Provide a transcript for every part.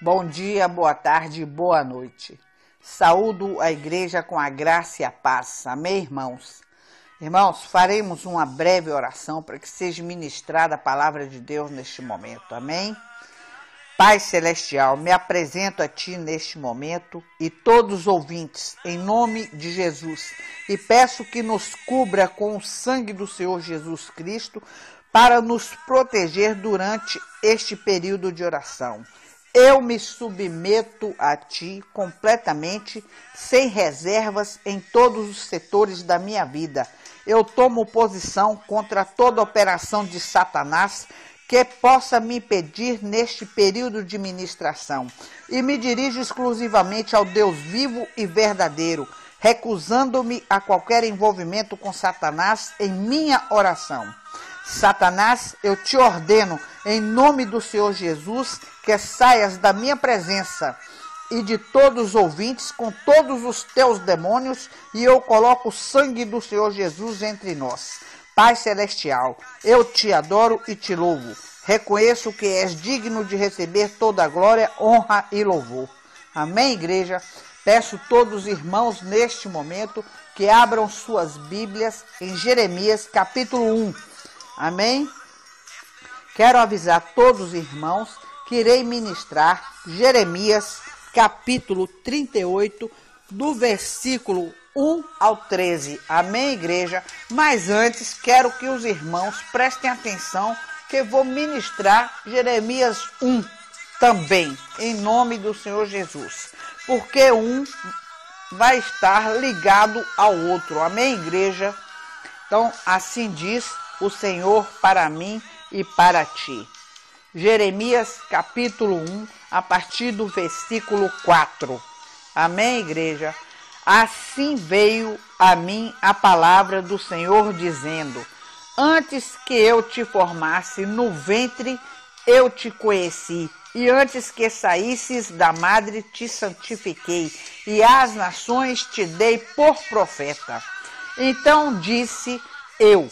Bom dia, boa tarde, boa noite. Saúdo a igreja com a graça e a paz. Amém, irmãos? Irmãos, faremos uma breve oração para que seja ministrada a palavra de Deus neste momento. Amém? Pai Celestial, me apresento a Ti neste momento e todos os ouvintes, em nome de Jesus, e peço que nos cubra com o sangue do Senhor Jesus Cristo para nos proteger durante este período de oração. Eu me submeto a Ti completamente, sem reservas, em todos os setores da minha vida. Eu tomo posição contra toda operação de Satanás que possa me impedir neste período de ministração, e me dirijo exclusivamente ao Deus vivo e verdadeiro, recusando-me a qualquer envolvimento com Satanás em minha oração. Satanás, eu te ordeno, em nome do Senhor Jesus, que saias da minha presença e de todos os ouvintes com todos os teus demônios, e eu coloco o sangue do Senhor Jesus entre nós. Pai Celestial, eu te adoro e te louvo. Reconheço que és digno de receber toda a glória, honra e louvor. Amém, igreja? Peço a todos os irmãos neste momento que abram suas Bíblias em Jeremias capítulo 1. Amém? Quero avisar todos os irmãos que irei ministrar Jeremias capítulo 38, do versículo 1 ao 13. Amém, igreja? Mas antes, quero que os irmãos prestem atenção que eu vou ministrar Jeremias 1 também, em nome do Senhor Jesus. Porque um vai estar ligado ao outro. Amém, igreja? Então, assim diz o Senhor para mim e para ti. Jeremias capítulo 1, a partir do versículo 4. Amém, igreja? Assim veio a mim a palavra do Senhor, dizendo: antes que eu te formasse no ventre, eu te conheci, e antes que saísses da madre, te santifiquei, e às nações te dei por profeta. Então disse eu: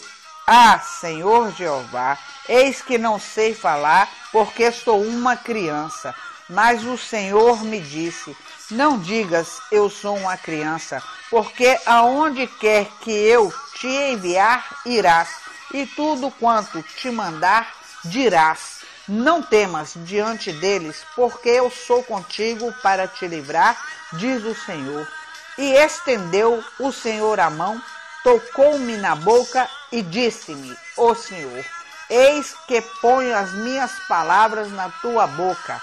Senhor Jeová, eis que não sei falar, porque sou uma criança. Mas o Senhor me disse: não digas, eu sou uma criança, porque aonde quer que eu te enviar, irás, e tudo quanto te mandar, dirás. Não temas diante deles, porque eu sou contigo para te livrar, diz o Senhor. E estendeu o Senhor a mão, tocou-me na boca e disse-me: ó Senhor, eis que ponho as minhas palavras na tua boca.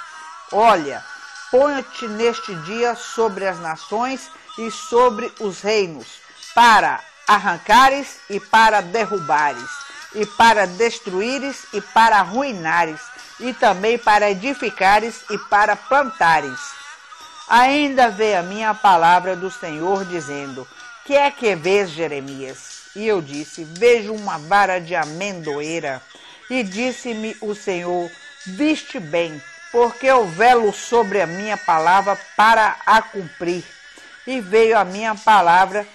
Olha, ponho-te neste dia sobre as nações e sobre os reinos, para arrancares e para derrubares, e para destruíres e para arruinares, e também para edificares e para plantares. Ainda veio a minha palavra do Senhor, dizendo: que é que vês, Jeremias? E eu disse: vejo uma vara de amendoeira. E disse-me o Senhor: viste bem, porque eu velo sobre a minha palavra para a cumprir. E veio a minha palavra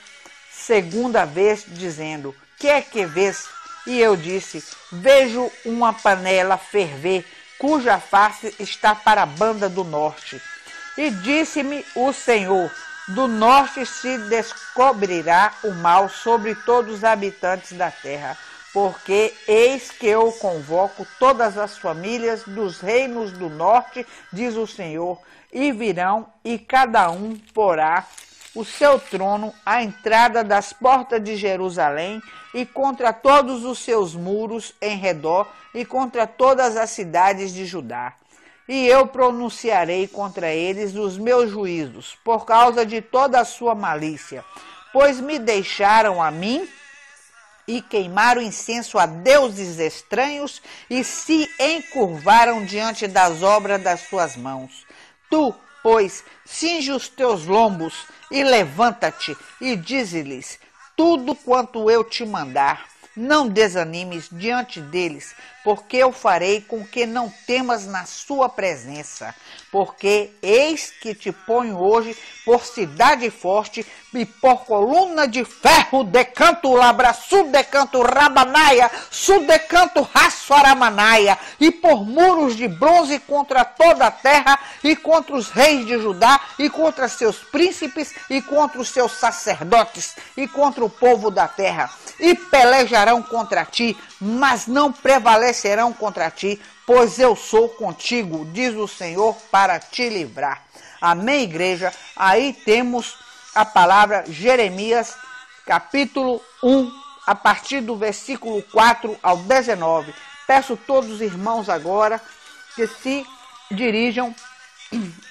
segunda vez, dizendo: que é que vês? E eu disse: vejo uma panela ferver, cuja face está para a banda do norte. E disse-me o Senhor: do norte se descobrirá o mal sobre todos os habitantes da terra, porque eis que eu convoco todas as famílias dos reinos do norte, diz o Senhor, e virão, e cada um porá o seu trono à entrada das portas de Jerusalém, e contra todos os seus muros em redor, e contra todas as cidades de Judá. E eu pronunciarei contra eles os meus juízos, por causa de toda a sua malícia, pois me deixaram a mim, e queimaram incenso a deuses estranhos, e se encurvaram diante das obras das suas mãos. Tu, pois, cinge os teus lombos, e levanta-te, e dize-lhes tudo quanto eu te mandar. Não desanimes diante deles, porque eu farei com que não temas na sua presença. Porque eis que te ponho hoje por cidade forte, e por coluna de ferro decanto labra, sudecanto rabanaia, sudecanto raçoaramanaia, e por muros de bronze contra toda a terra, e contra os reis de Judá, e contra seus príncipes, e contra os seus sacerdotes, e contra o povo da terra. E pelejarão contra ti, mas não prevalecerão contra ti, pois eu sou contigo, diz o Senhor, para te livrar. Amém, igreja? Aí temos a palavra Jeremias, capítulo 1, a partir do versículo 4 ao 19. Peço todos os irmãos agora que se dirijam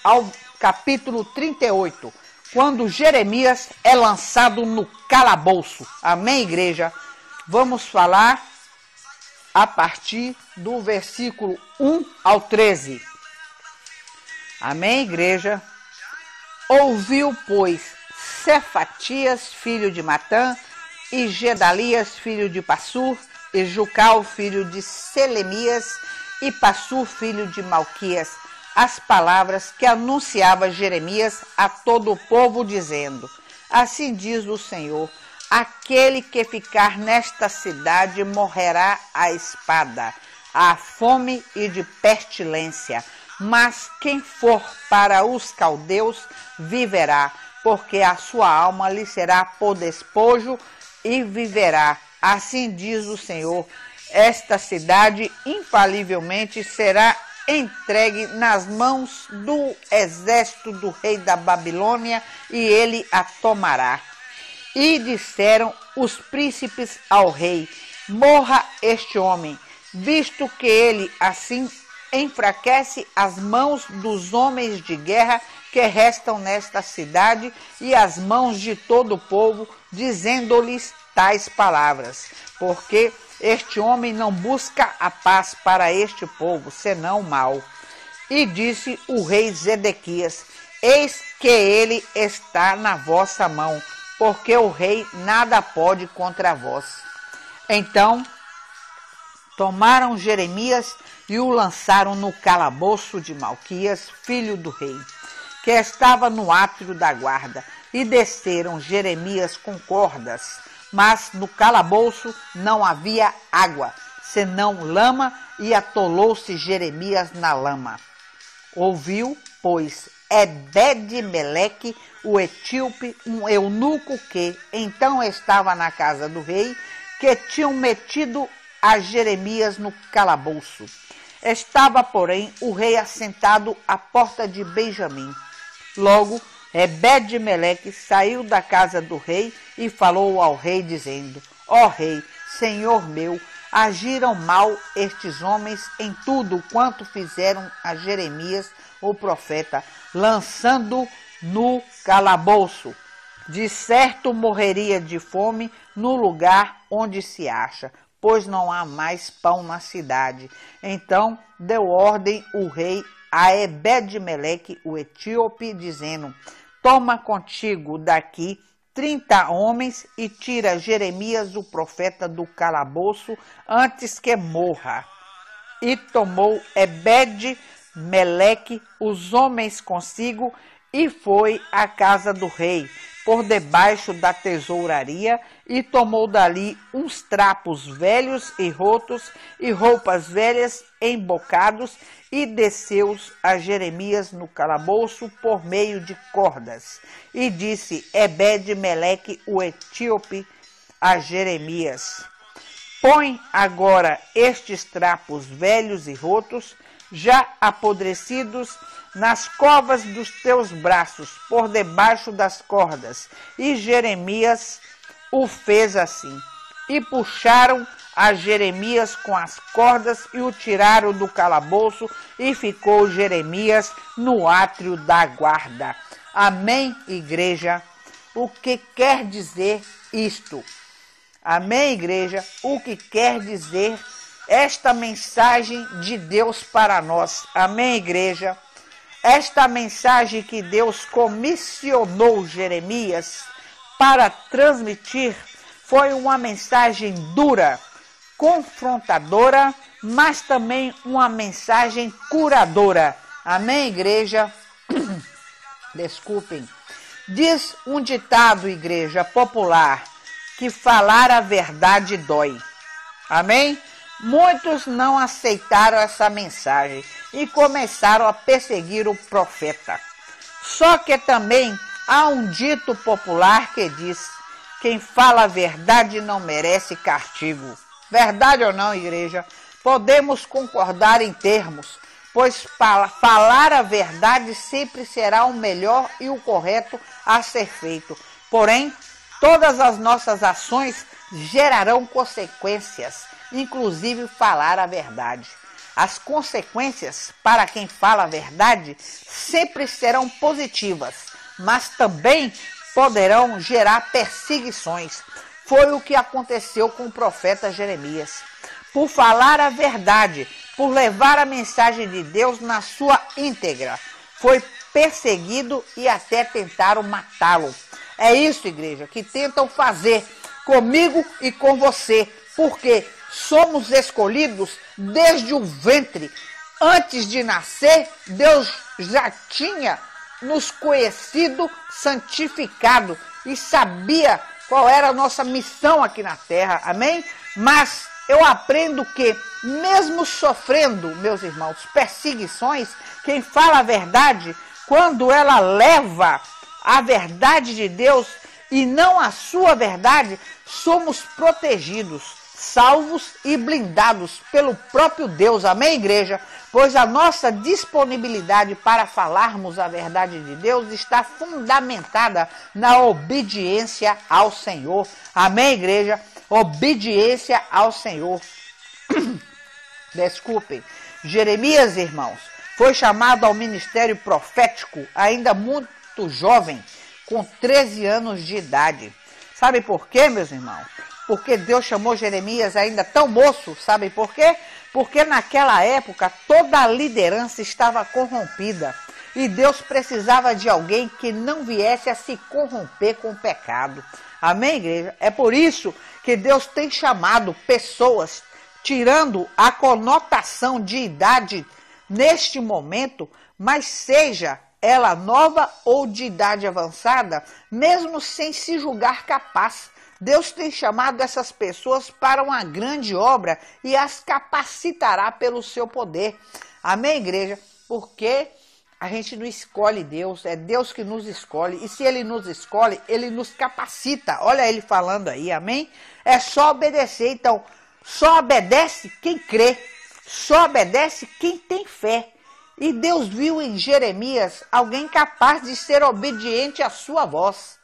ao capítulo 38, quando Jeremias é lançado no calabouço. Amém, igreja? Vamos falar a partir do versículo 1 ao 13. Amém, igreja? Ouviu, pois, Cefatias, filho de Matã, e Gedalias, filho de Passur, e Jucal, filho de Selemias, e Passur, filho de Malquias, as palavras que anunciava Jeremias a todo o povo, dizendo: assim diz o Senhor, aquele que ficar nesta cidade morrerá à espada, à fome e de pestilência, mas quem for para os caldeus viverá, porque a sua alma lhe será por despojo e viverá. Assim diz o Senhor, esta cidade infalivelmente será entregue nas mãos do exército do rei da Babilônia, e ele a tomará. E disseram os príncipes ao rei: morra este homem, visto que ele assim enfraquece as mãos dos homens de guerra que restam nesta cidade e as mãos de todo o povo, dizendo-lhes tais palavras. Porque este homem não busca a paz para este povo, senão o mal. E disse o rei Zedequias: eis que ele está na vossa mão, porque o rei nada pode contra vós. Então tomaram Jeremias e o lançaram no calabouço de Malquias, filho do rei, que estava no átrio da guarda, e desceram Jeremias com cordas, mas no calabouço não havia água, senão lama, e atolou-se Jeremias na lama. Ouviu, pois, Ebed-Meleque, o etíope, um eunuco que então estava na casa do rei, que tinham metido a Jeremias no calabouço. Estava, porém, o rei assentado à porta de Benjamim. Logo, Ebed-Meleque saiu da casa do rei e falou ao rei, dizendo: ó rei, senhor meu, agiram mal estes homens em tudo quanto fizeram a Jeremias, o profeta, lançando no calabouço. De certo morreria de fome no lugar onde se acha, pois não há mais pão na cidade. Então deu ordem o rei a Ebed-Meleque, o etíope, dizendo: toma contigo daqui 30 homens e tira Jeremias, o profeta, do calabouço antes que morra. E tomou Ebed-Meleque os homens consigo e foi à casa do rei, por debaixo da tesouraria, e tomou dali uns trapos velhos e rotos e roupas velhas embocados, e desceu-os a Jeremias no calabouço por meio de cordas. E disse Ebed-Meleque, o etíope, a Jeremias: põe agora estes trapos velhos e rotos, já apodrecidos, nas covas dos teus braços, por debaixo das cordas. E Jeremias o fez assim. E puxaram a Jeremias com as cordas e o tiraram do calabouço, e ficou Jeremias no átrio da guarda. Amém, igreja? O que quer dizer isto? Amém, igreja? O que quer dizer esta mensagem de Deus para nós? Amém, igreja? Esta mensagem que Deus comissionou Jeremias para transmitir foi uma mensagem dura, confrontadora, mas também uma mensagem curadora. Amém, igreja? Desculpem. Diz um ditado, igreja popular, que falar a verdade dói. Amém? Muitos não aceitaram essa mensagem e começaram a perseguir o profeta. Só que também há um dito popular que diz: quem fala a verdade não merece castigo. Verdade ou não, igreja? Podemos concordar em termos, pois falar a verdade sempre será o melhor e o correto a ser feito. Porém, todas as nossas ações gerarão consequências, inclusive falar a verdade. As consequências para quem fala a verdade sempre serão positivas, mas também poderão gerar perseguições. Foi o que aconteceu com o profeta Jeremias. Por falar a verdade, por levar a mensagem de Deus na sua íntegra, foi perseguido e até tentaram matá-lo. É isso, igreja, que tentam fazer comigo e com você, porque somos escolhidos desde o ventre. Antes de nascer, Deus já tinha nos conhecido, santificado e sabia qual era a nossa missão aqui na terra, amém? Mas eu aprendo que, mesmo sofrendo, meus irmãos, perseguições, quem fala a verdade, quando ela leva a verdade de Deus e não a sua verdade, somos protegidos, salvos e blindados pelo próprio Deus, amém, igreja? Pois a nossa disponibilidade para falarmos a verdade de Deus está fundamentada na obediência ao Senhor, amém, igreja? Obediência ao Senhor. Desculpem. Jeremias, irmãos, foi chamado ao ministério profético ainda muito jovem, com 13 anos de idade. Sabe por quê, meus irmãos? Porque Deus chamou Jeremias ainda tão moço, sabe por quê? Porque naquela época toda a liderança estava corrompida e Deus precisava de alguém que não viesse a se corromper com o pecado. Amém, igreja? É por isso que Deus tem chamado pessoas, tirando a conotação de idade neste momento, mas seja ela nova ou de idade avançada, mesmo sem se julgar capaz. Deus tem chamado essas pessoas para uma grande obra e as capacitará pelo seu poder. Amém, igreja? Porque a gente não escolhe Deus, é Deus que nos escolhe. E se Ele nos escolhe, Ele nos capacita. Olha Ele falando aí, amém? É só obedecer. Então, só obedece quem crê, só obedece quem tem fé. E Deus viu em Jeremias alguém capaz de ser obediente à sua voz.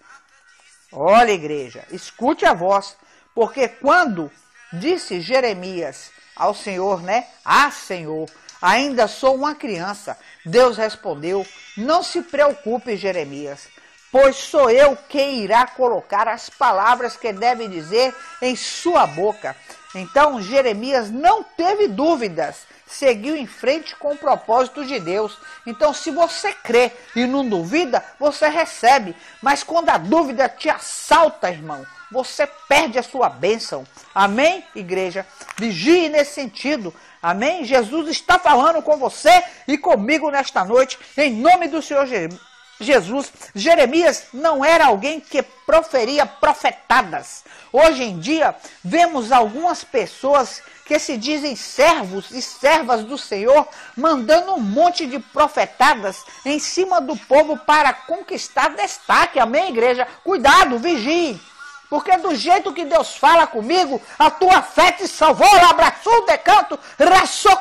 Olha, igreja, escute a voz, porque quando disse Jeremias ao Senhor, né? Ah, Senhor, ainda sou uma criança. Deus respondeu: não se preocupe, Jeremias, pois sou eu quem irá colocar as palavras que deve dizer em sua boca. Então Jeremias não teve dúvidas, seguiu em frente com o propósito de Deus. Então, se você crê e não duvida, você recebe. Mas quando a dúvida te assalta, irmão, você perde a sua bênção. Amém, igreja? Vigie nesse sentido. Amém? Jesus está falando com você e comigo nesta noite, em nome do Senhor Jesus. Jeremias não era alguém que proferia profetadas. Hoje em dia, vemos algumas pessoas que se dizem servos e servas do Senhor, mandando um monte de profetadas em cima do povo para conquistar destaque. Amém, igreja? Cuidado, vigie. Porque do jeito que Deus fala comigo, a tua fé te salvou. Abraçou de canto, raçou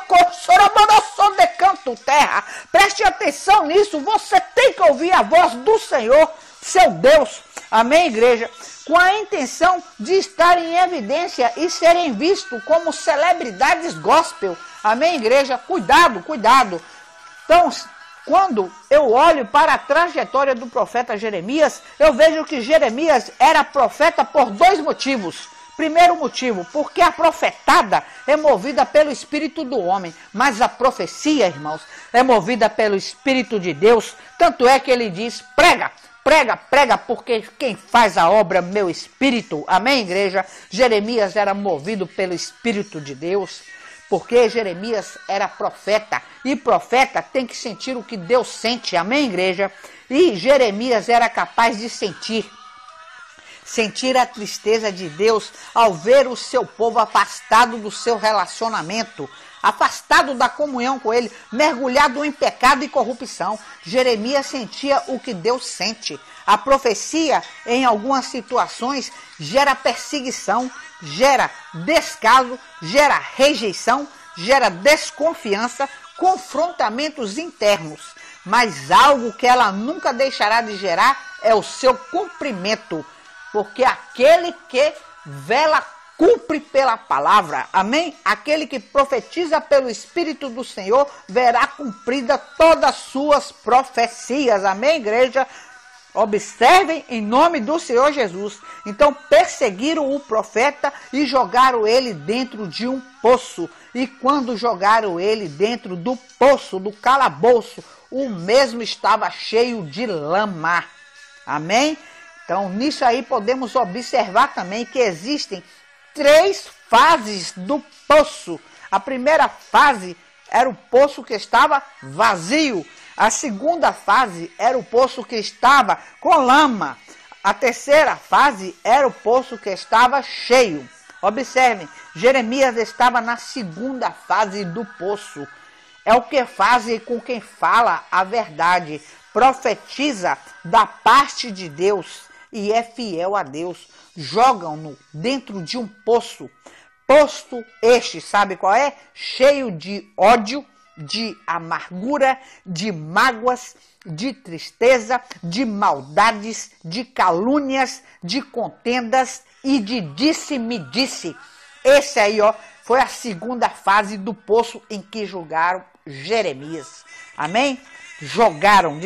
de canto, terra. Preste atenção nisso. Você tem que ouvir a voz do Senhor, seu Deus. Amém, igreja? Com a intenção de estar em evidência e serem vistos como celebridades gospel. Amém, igreja? Cuidado, cuidado. Então, quando eu olho para a trajetória do profeta Jeremias, eu vejo que Jeremias era profeta por dois motivos. Primeiro motivo, porque a profetada é movida pelo Espírito do homem, mas a profecia, irmãos, é movida pelo Espírito de Deus. Tanto é que ele diz: prega, prega, prega, porque quem faz a obra é meu Espírito. Amém, igreja? Jeremias era movido pelo Espírito de Deus. Porque Jeremias era profeta, e profeta tem que sentir o que Deus sente, amém, igreja? E Jeremias era capaz de sentir a tristeza de Deus ao ver o seu povo afastado do seu relacionamento, afastado da comunhão com ele, mergulhado em pecado e corrupção. Jeremias sentia o que Deus sente. A profecia, em algumas situações, gera perseguição, gera descaso, gera rejeição, gera desconfiança, confrontamentos internos. Mas algo que ela nunca deixará de gerar é o seu cumprimento. Porque aquele que vela cumpre pela palavra, amém? Aquele que profetiza pelo Espírito do Senhor verá cumprida todas as suas profecias, amém, igreja? Observem em nome do Senhor Jesus. Então perseguiram o profeta e jogaram ele dentro de um poço. E quando jogaram ele dentro do poço, do calabouço, o mesmo estava cheio de lama, amém? Então, nisso aí podemos observar também que existem 3 fases do poço. A primeira fase era o poço que estava vazio. A segunda fase era o poço que estava com lama. A terceira fase era o poço que estava cheio. Observem, Jeremias estava na segunda fase do poço. É o que faz com quem fala a verdade, profetiza da parte de Deus e é fiel a Deus. Jogam-no dentro de um poço. Poço este, sabe qual é? Cheio de ódio, de amargura, de mágoas, de tristeza, de maldades, de calúnias, de contendas e de disse-me-disse. Esse aí, ó, foi a segunda fase do poço em que julgaram Jeremias. Amém? Jogaram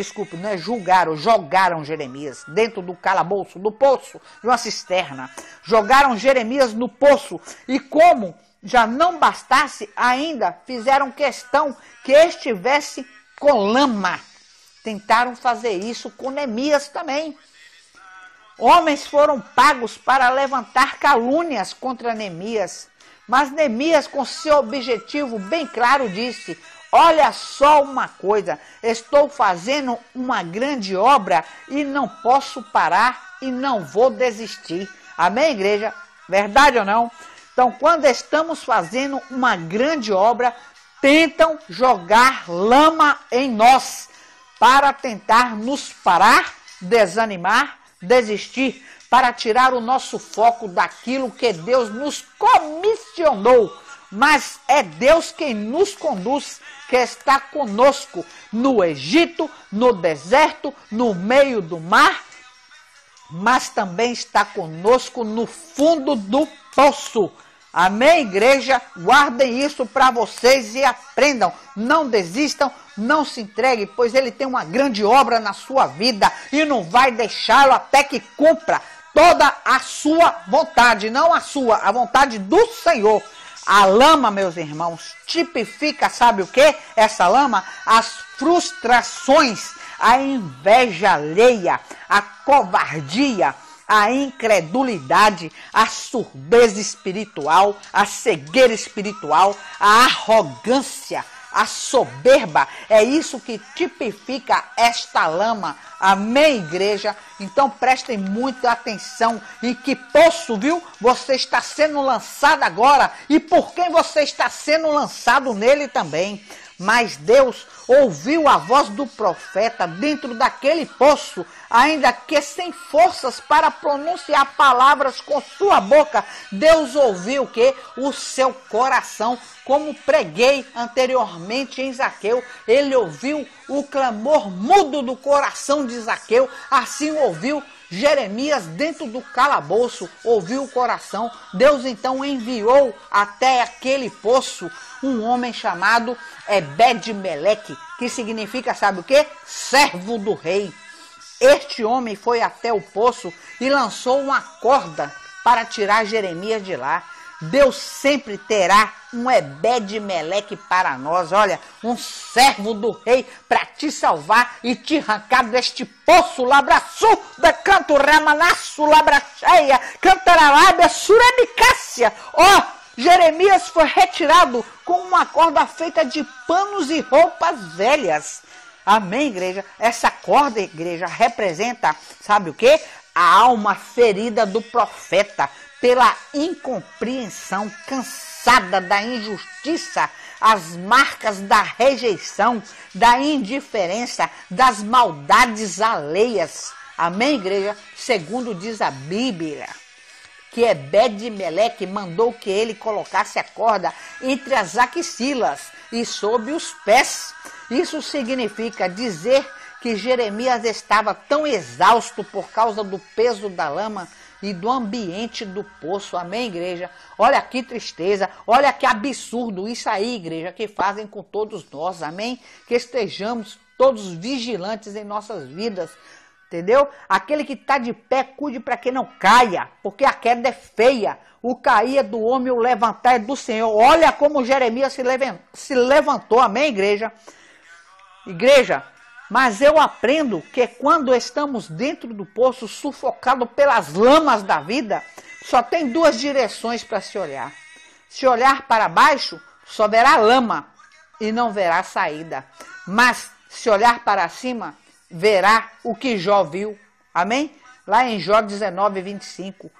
Jeremias dentro do calabouço, do poço, de uma cisterna. Jogaram Jeremias no poço e como já não bastasse, ainda fizeram questão que estivesse com lama. Tentaram fazer isso com Neemias também. Homens foram pagos para levantar calúnias contra Neemias. Mas Neemias, com seu objetivo bem claro, disse: olha só uma coisa, estou fazendo uma grande obra e não posso parar e não vou desistir. Amém, igreja? Verdade ou não? Então, quando estamos fazendo uma grande obra, tentam jogar lama em nós para tentar nos parar, desanimar, desistir, para tirar o nosso foco daquilo que Deus nos comissionou. Mas é Deus quem nos conduz, que está conosco no Egito, no deserto, no meio do mar, mas também está conosco no fundo do poço. Amém, igreja? Guardem isso para vocês e aprendam. Não desistam, não se entreguem, pois Ele tem uma grande obra na sua vida e não vai deixá-lo até que cumpra toda a sua vontade, não a sua, a vontade do Senhor. A lama, meus irmãos, tipifica, sabe o que? Essa lama, as frustrações, a inveja alheia, a covardia, a incredulidade, a surdez espiritual, a cegueira espiritual, a arrogância, a soberba. É isso que tipifica esta lama. Amém, igreja? Então prestem muita atenção em que poço, viu? Você está sendo lançado agora e por quem você está sendo lançado nele também. Mas Deus ouviu a voz do profeta dentro daquele poço, ainda que sem forças para pronunciar palavras com sua boca. Deus ouviu que o seu coração, como preguei anteriormente em Zaqueu, ele ouviu o clamor mudo do coração de Zaqueu, assim ouviu Jeremias dentro do calabouço, ouviu o coração. Deus então enviou até aquele poço um homem chamado Ebed-Meleque, que significa, sabe o quê? Servo do rei. Este homem foi até o poço e lançou uma corda para tirar Jeremias de lá. Deus sempre terá um Ebed-Meleque para nós, olha, um servo do rei para te salvar e te arrancar deste poço, labraçu, da canto ramanaço, labracheia, cantaralábia, suremicácia. Ó, Jeremias foi retirado com uma corda feita de panos e roupas velhas. Amém, igreja? Essa corda, igreja, representa, sabe o quê? A alma ferida do profeta pela incompreensão, cansada da injustiça, as marcas da rejeição, da indiferença, das maldades alheias. Amém, igreja? Segundo diz a Bíblia, que Ebed-Meleque mandou que ele colocasse a corda entre as axilas e sob os pés. Isso significa dizer que Jeremias estava tão exausto por causa do peso da lama e do ambiente do poço. Amém, igreja? Olha que tristeza, olha que absurdo isso aí, igreja, que fazem com todos nós. Amém? Que estejamos todos vigilantes em nossas vidas. Entendeu? Aquele que está de pé, cuide para que não caia, porque a queda é feia. O cair é do homem, o levantar é do Senhor. Olha como Jeremias se levantou, amém, igreja? Igreja, mas eu aprendo que quando estamos dentro do poço, sufocado pelas lamas da vida, só tem duas direções para se olhar. Se olhar para baixo, só verá lama e não verá saída. Mas se olhar para cima, verá o que Jó viu. Amém? Lá em Jó 19, 25.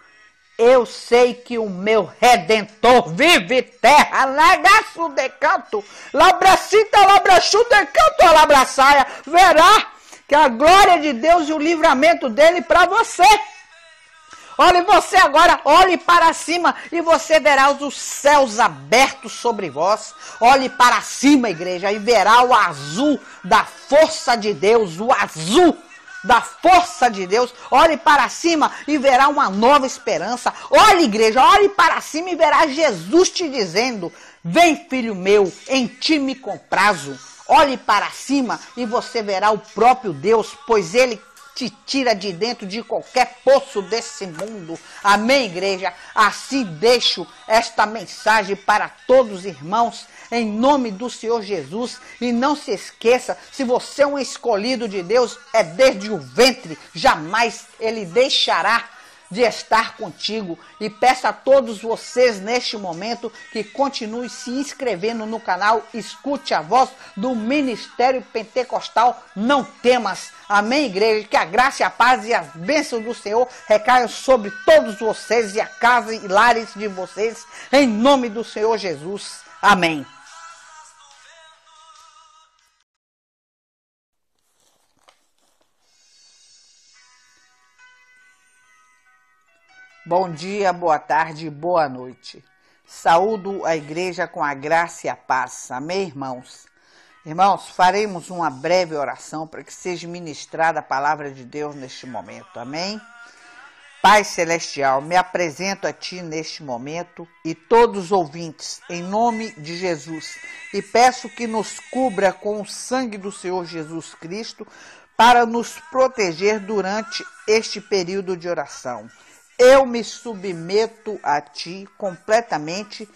Eu sei que o meu Redentor vive terra, lagaço de canto, labracita, labrachu de canto, labraçaia. Verá que a glória de Deus e o livramento dele para você. Olhe você agora, olhe para cima e você verá os céus abertos sobre vós. Olhe para cima, igreja, e verá o azul da força de Deus, o azul da força de Deus. Olhe para cima e verá uma nova esperança. Olhe, igreja, olhe para cima e verá Jesus te dizendo: vem, filho meu, em ti me comprazo. Olhe para cima e você verá o próprio Deus, pois ele te tira de dentro de qualquer poço desse mundo. Amém, igreja? Assim deixo esta mensagem para todos os irmãos, em nome do Senhor Jesus. E não se esqueça, se você é um escolhido de Deus, é desde o ventre, jamais ele deixará de estar contigo. E peço a todos vocês neste momento que continue se inscrevendo no canal, escute a voz do Ministério Pentecostal Não Temas. Amém, igreja? Que a graça, a paz e as bênçãos do Senhor recaiam sobre todos vocês e a casa e lares de vocês, em nome do Senhor Jesus. Amém. Bom dia, boa tarde, boa noite. Saúdo a igreja com a graça e a paz. Amém, irmãos? Irmãos, faremos uma breve oração para que seja ministrada a palavra de Deus neste momento. Amém? Pai Celestial, me apresento a Ti neste momento e todos os ouvintes, em nome de Jesus, e peço que nos cubra com o sangue do Senhor Jesus Cristo para nos proteger durante este período de oração. Eu me submeto a Ti completamente,